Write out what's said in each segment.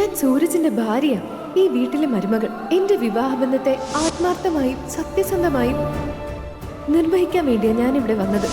ഞാൻ സൂരജിന്റെ ഭാര്യ, ഈ വീട്ടിലെ മരുമകൾ. എന്റെ വിവാഹബന്ധത്തെ ആത്മാർത്ഥമായും സത്യസന്ധമായും നിർവഹിക്കാൻ വേണ്ടിയാണ് ഞാൻ ഇവിടെ വന്നത്.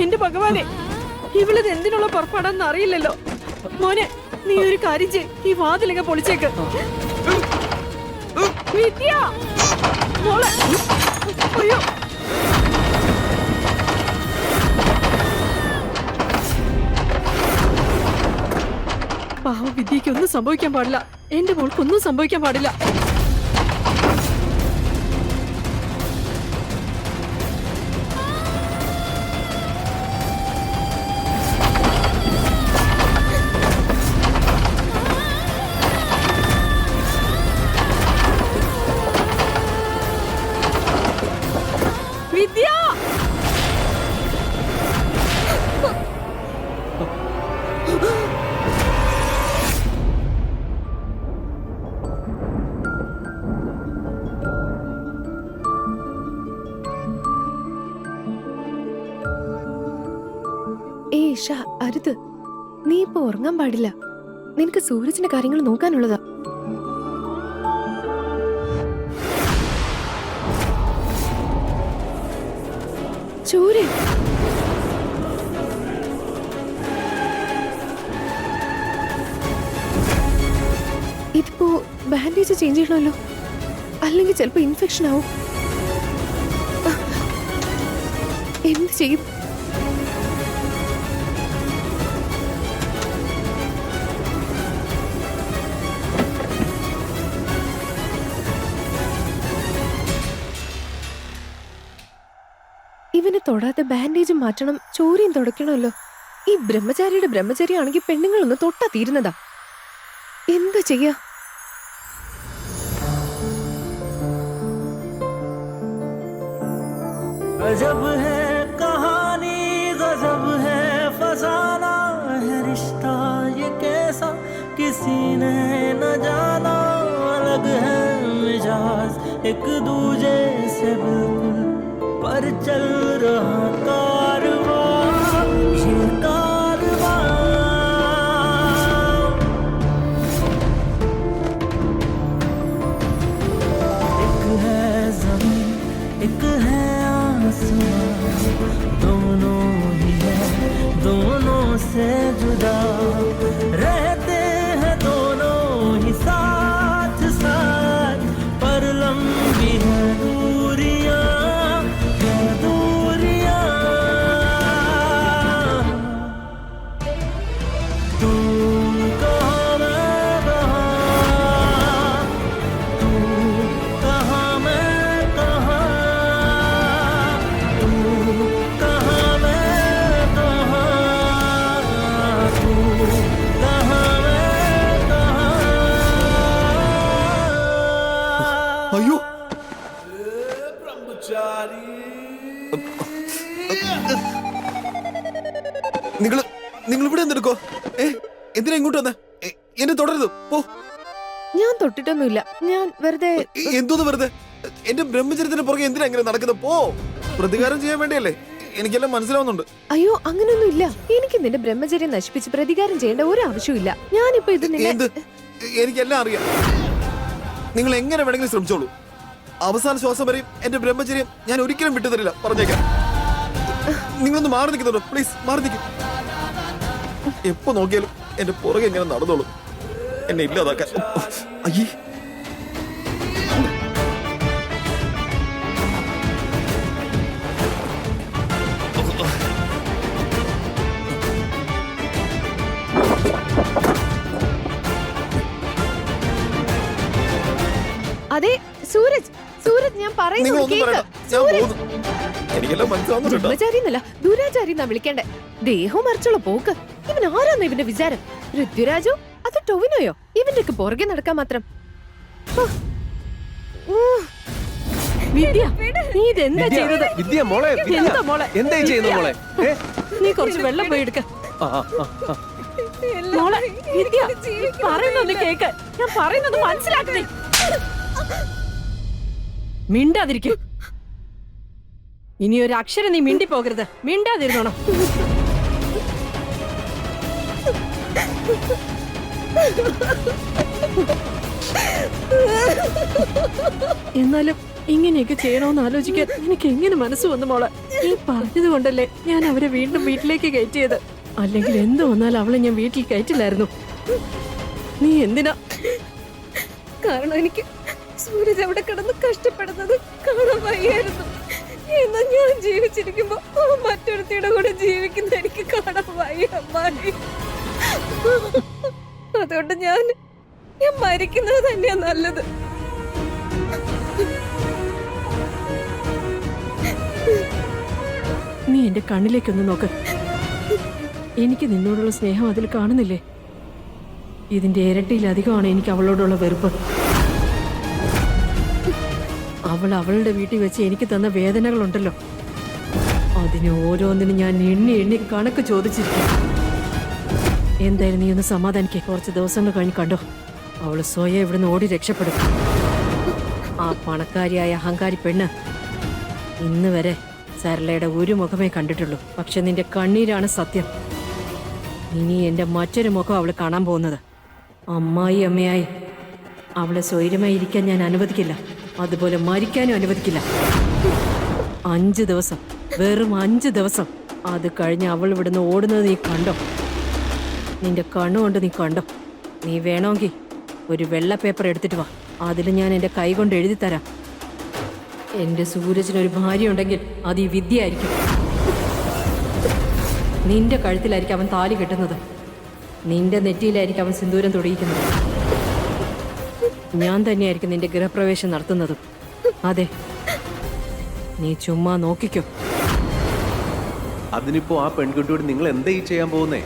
എന്റെ ഭഗവാനെ, ഇവളിത് എന്തിനുള്ള പുറപ്പാടാന്ന് അറിയില്ലല്ലോ. മോനെ, നീ ഒരു കാര്യം ചെയ്യ്, ഈ വാതിലങ്ങ് പൊളിച്ചേക്ക്. വിദ്യ മോളെ, അയ്യോ പാവ വിദ്യയ്ക്ക് ഒന്നും സംഭവിക്കാൻ പാടില്ല. എന്റെ മോൾക്കൊന്നും സംഭവിക്കാൻ പാടില്ല. വിദ്യ, അരുത്, നീ ഇപ്പൊ ഉറങ്ങാൻ പാടില്ല. നിനക്ക് സൂരജിന്റെ കാര്യങ്ങൾ നോക്കാനുള്ളതാ. സൂര്യൻ, ഇതിപ്പോ ബാൻഡേജ് ചേഞ്ച് ചെയ്യണമല്ലോ, അല്ലെങ്കിൽ ചിലപ്പോ ഇൻഫെക്ഷൻ ആവും. എന്ത് ചെയ്യും? ഇവനെ തൊടാതെ ബാൻഡേജ് മാറ്റണം, ചോരയും തുടയ്ക്കണമല്ലോ. ഈ ബ്രഹ്മചാരിയുടെ ബ്രഹ്മചര്യമാണെങ്കിൽ പെണ്ണുങ്ങളൊന്ന് തൊട്ടാ തീരുന്നതാ. എന്താ ചെയ്യാ? गजब है कहानी, गजब है फसाना है रिश्ता ये कैसा किसी ने न जाना। अलग है मिजाज एक दूजे से बिल्कुल, पर चल रहा कारवां ये कारवां। एक है ज़मीन एक है आसमां, दोनों ही है दोनों से जुदा, रहते हैं दोनों ही साथ साथ, पर लंबी है दूरियां दूरियां। तू कहाँ मैं कहाँ, तू कहाँ मैं कहाँ, तू कहाँ मैं कहाँ, तू कहाँ मैं कहाँ। അയ്യോ, നിങ്ങൾ ഇവിടെ എന്തെടുക്കോ? എന്തിനാ ഇങ്ങോട്ട് വന്നേ? എന്നെ തുടരുത്, പോ. ഞാൻ തൊട്ടിട്ടൊന്നുമില്ല, ഞാൻ വെറുതെ. എന്തോന്ന് വെറുതെ? എന്റെ ബ്രഹ്മചര്യത്തിന് പുറകെ എന്തിനാ ഇങ്ങനെ നടക്കുന്നത്? പോ. പ്രതികാരം ചെയ്യാൻ വേണ്ടിയല്ലേ? എനിക്കെല്ലാം മനസ്സിലാവുന്നുണ്ട്. അയ്യോ, അങ്ങനൊന്നും ഇല്ല. എനിക്ക് നിന്റെ ബ്രഹ്മചര്യം നശിപ്പിച്ച് പ്രതികാരം ചെയ്യേണ്ട ഒരു ആവശ്യമില്ല. ഞാനിപ്പോ ഇത് എനിക്കെല്ലാം അറിയാം. നിങ്ങൾ എങ്ങനെ വേണമെങ്കിലും ശ്രമിച്ചോളൂ. അവസാന ശ്വാസം വരെയും എന്റെ ബ്രഹ്മചര്യം ഞാൻ ഒരിക്കലും വിട്ടുതരില്ല, പറഞ്ഞേക്കാം. നിങ്ങളൊന്ന് മാറി നിൽക്കുന്നുണ്ടോ? പ്ലീസ് മാറി നിൽക്കും. എപ്പോ നോക്കിയാലും എന്റെ പുറകെ എങ്ങനെ നടന്നോളൂ, എന്നെ ഇല്ലാതാക്കാൻ. അയ്യേ, അതെ സൂരജ്, സൂരജ് ഞാൻ പറയുന്നു കേൾക്ക്. എനിക്കെല്ലാം മനസ്സിലാവുന്നുണ്ടോ? ബ്രഹ്മചാരി എന്നല്ല ദുരാചാരി എന്നാ വിളിക്കേണ്ടേ. ദേഹവും മറിച്ചുള്ള പോക്ക്. ഇവൻ ആരാന്ന് ഇവന്റെ വിചാരം? പൃഥ്വിരാജോ അത് ടൊവിനോയോ? ഇവന്റെ ഒക്കെ പുറകെ നടക്കാൻ മാത്രം. ഹോ. വിദ്യ, നീ ഇതെന്താ ചെയ്തത്? വിദ്യ മോളെ, വിദ്യ. എന്താ മോളെ? എന്താ ഈ ചെയ്യുന്നത് മോളെ? നീ കുറച്ച് വെള്ളം പോയി എടുക്ക. ആ, ആ, ആ. മോളെ വിദ്യ, പറയുന്നൊന്ന് കേക്ക്. ഞാൻ പറയുന്നത് മനസ്സിലാക്കുന്നേ. മിണ്ടാതിരിക്കും. ഇനി ഒരു അക്ഷരം നീ മിണ്ടി പോകരുത്. മിണ്ടാതിരുന്നോണം. എന്നാലും ഇങ്ങനെയൊക്കെ ചെയ്യണോന്ന് ആലോചിക്കാൻ എനിക്ക് എങ്ങനെ മനസ്സ് വന്നു മോളെ? നീ പറഞ്ഞത് കൊണ്ടല്ലേ ഞാൻ അവരെ വീണ്ടും വീട്ടിലേക്ക് കയറ്റിയത്. അല്ലെങ്കിൽ എന്ത് വന്നാലും അവളെ ഞാൻ വീട്ടിൽ കയറ്റില്ലായിരുന്നു. നീ എന്തിനാ? കാരണം എനിക്ക് സൂരജ് അവിടെ കിടന്ന് കഷ്ടപ്പെടുന്നത് കാണാൻ വയ്യായിരുന്നു. എന്നാൽ ഞാൻ ജീവിച്ചിരിക്കുമ്പോ മറ്റൊരുത്തിയുടെ കൂടെ ജീവിക്കുന്ന എനിക്ക് കാണാൻ വയ്യ അമ്മായി. അതുകൊണ്ട് ഞാൻ മരിക്കുന്നത് തന്നെയാ നല്ലത്. നീ എന്റെ കണ്ണിലേക്കൊന്ന് നോക്ക്. എനിക്ക് നിന്നോടുള്ള സ്നേഹം അതിൽ കാണുന്നില്ലേ? ഇതിന്റെ ഇരട്ടിയിലധികമാണ് എനിക്ക് അവളോടുള്ള വെറുപ്പ്. അവൾ അവളുടെ വീട്ടിൽ വെച്ച് എനിക്ക് തന്ന വേദനകളുണ്ടല്ലോ, അതിന് ഓരോന്നിനും ഞാൻ എണ്ണി എണ്ണി കണക്ക് ചോദിച്ചിരിക്കും. എന്തായാലും നീ ഒന്ന് സമാധാനിക്കേ. കുറച്ച് ദിവസങ്ങൾ കഴിഞ്ഞ് കണ്ടോ, അവള് സ്വയം ഇവിടുന്ന് ഓടി രക്ഷപ്പെടും. ആ പണക്കാരിയായ അഹങ്കാരി പെണ്ണ് ഇന്ന് വരെ സരളയുടെ ഒരു മുഖമേ കണ്ടിട്ടുള്ളൂ. പക്ഷെ നിന്റെ കണ്ണീരാണ് സത്യം. ഇനി എന്റെ മറ്റൊരു മുഖം അവള് കാണാൻ പോകുന്നത്. അമ്മായി അമ്മയായി അവളെ സ്വൈര്യമായി ഇരിക്കാൻ ഞാൻ അനുവദിക്കില്ല. അതുപോലെ മരിക്കാനും അനുവദിക്കില്ല. 5 ദിവസം, വെറും 5 ദിവസം. അത് കഴിഞ്ഞ് അവൾ ഇവിടുന്ന് ഓടുന്നത് നീ കണ്ടോ? നിന്റെ കണ്ണുകൊണ്ട് നീ കണ്ടോ? നീ വേണമെങ്കിൽ ഒരു വെള്ള പേപ്പർ എടുത്തിട്ട് വാ. അതിൽ ഞാൻ എൻ്റെ കൈ കൊണ്ട് എഴുതി തരാം. എൻ്റെ സൂരജിനൊരു ഭാര്യ ഉണ്ടെങ്കിൽ അത് ഈ വിദ്യ ആയിരിക്കും. നിന്റെ കഴുത്തിലായിരിക്കും അവൻ താലി കെട്ടുന്നത്. നിന്റെ നെറ്റിയിലായിരിക്കും അവൻ സിന്ദൂരം തൊടിയിക്കുന്നത്. ഞാൻ തന്നെയായിരിക്കും നിന്റെ ഗൃഹപ്രവേശം നടത്തുന്നതും. അതെ, നീ ചുമ്മാ നോക്കിക്കോ. അതിനിപ്പോ ആ പെൺകുട്ടിയോട് നിങ്ങൾ എന്താ ഈ ചെയ്യാൻ പോകുന്നേ?